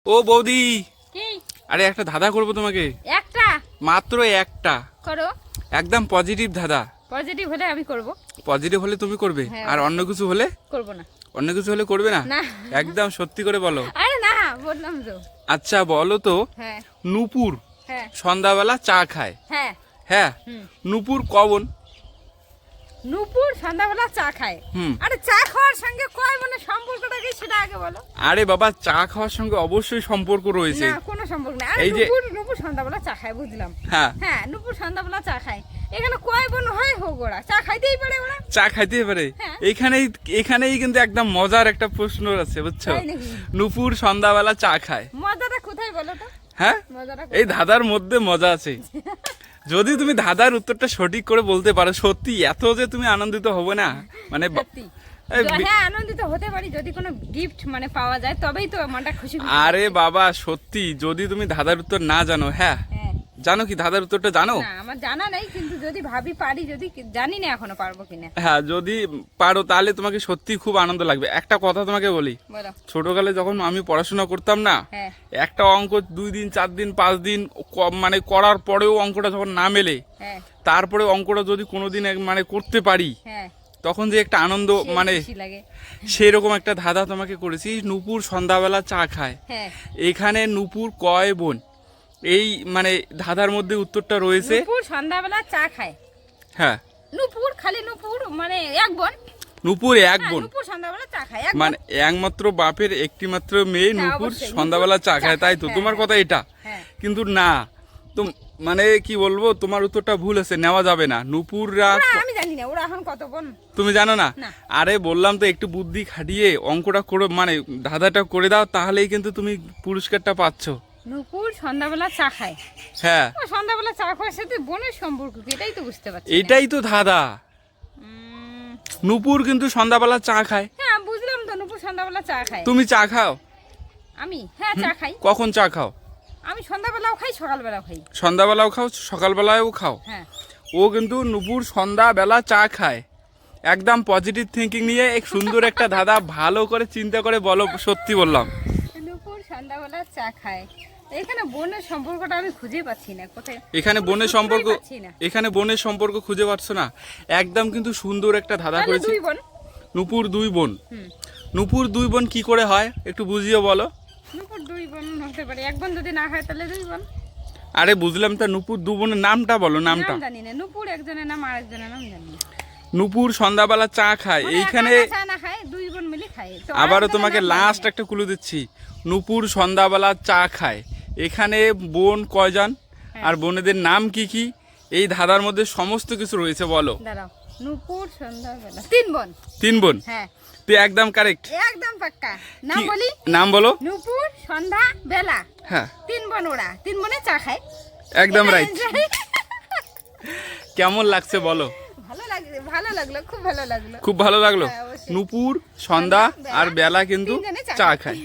ও বৌদি, কি? আরে একটা ধাঁধা করবো তোমাকে। একটা? মাত্র একটা। করো। একদম পজিটিভ ধাঁধা। পজিটিভ হলে আমি করব। পজিটিভ হলে তুমি করবে, হ্যাঁ, আর অন্য কিছু হলে? করব না। অন্য কিছু হলে করবে না? না। একদম সত্যি করে বলো। আরে না, বললাম তো। আচ্ছা বলো তো, হ্যাঁ নূপুর হ্যাঁ সন্ধ্যাবেলা চা খায়, হ্যাঁ। হ্যাঁ, হুম। নূপুর কবন? নূপুর সন্ধ্যাবেলা চা খায়। হুম। আরে চা খাওয়ার সঙ্গে কয় মানে সম্পর্কটা কি সেটা আগে বলো। আরে বাবা, চা খাওয়ার সঙ্গে অবশ্যই সম্পর্ক রয়েছে। না, কোনো সম্পর্ক নেই। আরে এই যে- নূপুর সন্ধ্যাবেলা চা খায়, বুঝলাম। হ্যাঁ, হ্যাঁ, নূপুর সন্ধ্যাবেলা চা খায়। এখানে কয় বোন হয় হোক, ওরা চা খাইতেই পারে ওরা। চা খাইতে পারে। হ্যাঁ। এখানেই কিন্তু একদম মজার একটা প্রশ্ন আছে, বুঝছো? তাই নাকি? নূপুর সন্ধ্যাবেলা চা খায়। মজাটা কোথায় বলো তো? হ্যাঁ, মজাটা এই ধাঁধার মধ্যে মজা আছে। যদি তুমি ধাঁধার উত্তরটা সঠিক করে বলতে পারো, সত্যি এত যে তুমি আনন্দিত হবে না, মানে সত্যি। এই হ্যাঁ, আনন্দিত হতে পারি যদি কোনো গিফট মানে পাওয়া যায়, তবেই তো মনটা খুশি খুশি আরে থাকে। বাবা সত্যি, যদি তুমি ধাঁধার উত্তর না জানো, হ্যাঁ হ্যাঁ। জানো কি ধাঁধার উত্তরটা জানো? না, আমার জানা নেই, কিন্তু যদি ভাবি পারি, যদি জানি না এখনো পারবো কিনা। হ্যাঁ, যদি পারো তাহলে তোমাকে সত্যি খুব আনন্দ লাগবে। একটা কথা তোমাকে বলি, বলো। ছোটকালে যখন আমি পড়াশোনা করতাম না, হ্যাঁ একটা অঙ্ক 2 দিন 4 দিন 5 দিন মানে করার পরেও অঙ্কটা যখন না মেলে, হ্যাঁ তারপরে অঙ্কটা যদি কোনোদিন মানে করতে পারি, হ্যাঁ। তখন যে একটা আনন্দ, সেই মানে খুশি লাগে। সেরকম একটা ধাঁধা তোমাকে করেছি। নূপুর সন্ধ্যাবেলা চা খায়, হ্যাঁ। এখানে নূপুর কয় বোন? এই মানে ধাঁধার মধ্যে উত্তরটা রয়েছে। নূপুর সন্ধ্যাবেলা চা খায়। হ্যাঁ, নূপুর, খালি নূপুর মানে এক বোন। নূপুর এক হ্যাঁ, বোন, নূপুর সন্ধ্যাবেলা চা খায়, এক মানে একমাত্র বাপের একটি মাত্র মেয়ে হ্যাঁ, নূপুর অবশ্যই। সন্ধ্যাবেলা চা নূপুর খায়, চা তাই তো? খায়, তোমার হ্যাঁ, কথা এটা, হ্যাঁ। কিন্তু না, তো মানে কি বলবো, তোমার উত্তরটা ভুল আছে, নেওয়া যাবে না। নূপুররা ওরা আমি জানি না, ওরা এখন কত বোন। তুমি জানো না? না। আরে বললাম তো, একটু বুদ্ধি খাটিয়ে অঙ্কটা করে, মানে ধাঁধাটা করে দাও, তাহলেই কিন্তু তুমি পুরস্কারটা পাচ্ছ। নূপুর সন্ধ্যাবেলা চা খায়। হ্যাঁ, ও সন্ধ্যাবেলা চা খাওয়ার সাথে বোনের সম্পর্ক কি, এটাই তো বুঝতে পারছি না। এটাই তো ধাঁধা। নূপুর কিন্তু সন্ধ্যাবেলা চা খায়। হ্যাঁ, বুঝলাম তো, নূপুর সন্ধ্যাবেলা চা খায়। তুমি চা খাও? আমি হ্যাঁ চা খাই। কখন চা খাও? আমি সন্ধ্যাবেলাও খাই, সকালবেলাও খাই। সন্ধ্যাবেলাও খাও, সকালবেলাও খাও। হ্যাঁ। ও কিন্তু নূপুর সন্ধ্যাবেলা চা খায়। একদম পজিটিভ থিঙ্কিং নিয়ে এক সুন্দর একটা ধাঁধা ভালো করে চিন্তা করে বলো, সত্যি বললাম। নূপুর সন্ধ্যাবেলা চা খায়। এখানে বোনের সম্পর্কটা আমি খুঁজে পাচ্ছি না কোথায়। এখানে বোনের সম্পর্ক, পাচ্ছি না। এখানে বোনের সম্পর্ক খুঁজে পাচ্ছ না? একদম কিন্তু সুন্দর একটা ধাঁধা তাহলে করেছি। দুই বোন। নূপুর 2 বোন। হুম। নূপুর 2 বোন কি করে হয় একটু বুঝিয়ে বলো। নূপুর দুই বোন হতে পারে, এক বোন যদি না হয় তাহলে দুই বোন। আরে বুঝলাম, তা নূপুর 2 বোনের নামটা বলো, নামটা। নাম জানি না। নূপুর একজনের নাম, আরেকজনের নাম জানি না। নূপুর সন্ধ্যাবেলা চা খায়, মানে এইখানে একা একা চা না খায়, দুই বোন মিলে খায়। তো আবারও আরেকজনের তোমাকে নাম জানি লাস্ট না। একটা ক্লু দিচ্ছি। নূপুর সন্ধ্যাবেলা চা খায়, এখানে বোন কয়জন আর বোনেদের নাম কি কি, এই ধাঁধার মধ্যে সমস্ত কিছু রয়েছে, বলো। দাঁড়াও। নূপুর সন্ধ্যাবেলা 3 বোন। 3 বোন, হ্যাঁ, তুই একদম কারেক্ট। একদম পাক্কা। নাম বলি। নাম বলো। নূপুর সন্ধ্যা বেলা হ্যাঁ, 3 বোন, ওরা 3 বোনে চা খায়। একদম এটা রাইট। enjoy। কেমন লাগছে বলো? ভালো লাগলো, ভালো লাগলো, খুব ভালো লাগলো। খুব ভালো লাগলো। হ্যাঁ, অবশ্যই। নূপুর সন্ধ্যা আর বেলা কিন্তু তিনজনে চা খায়।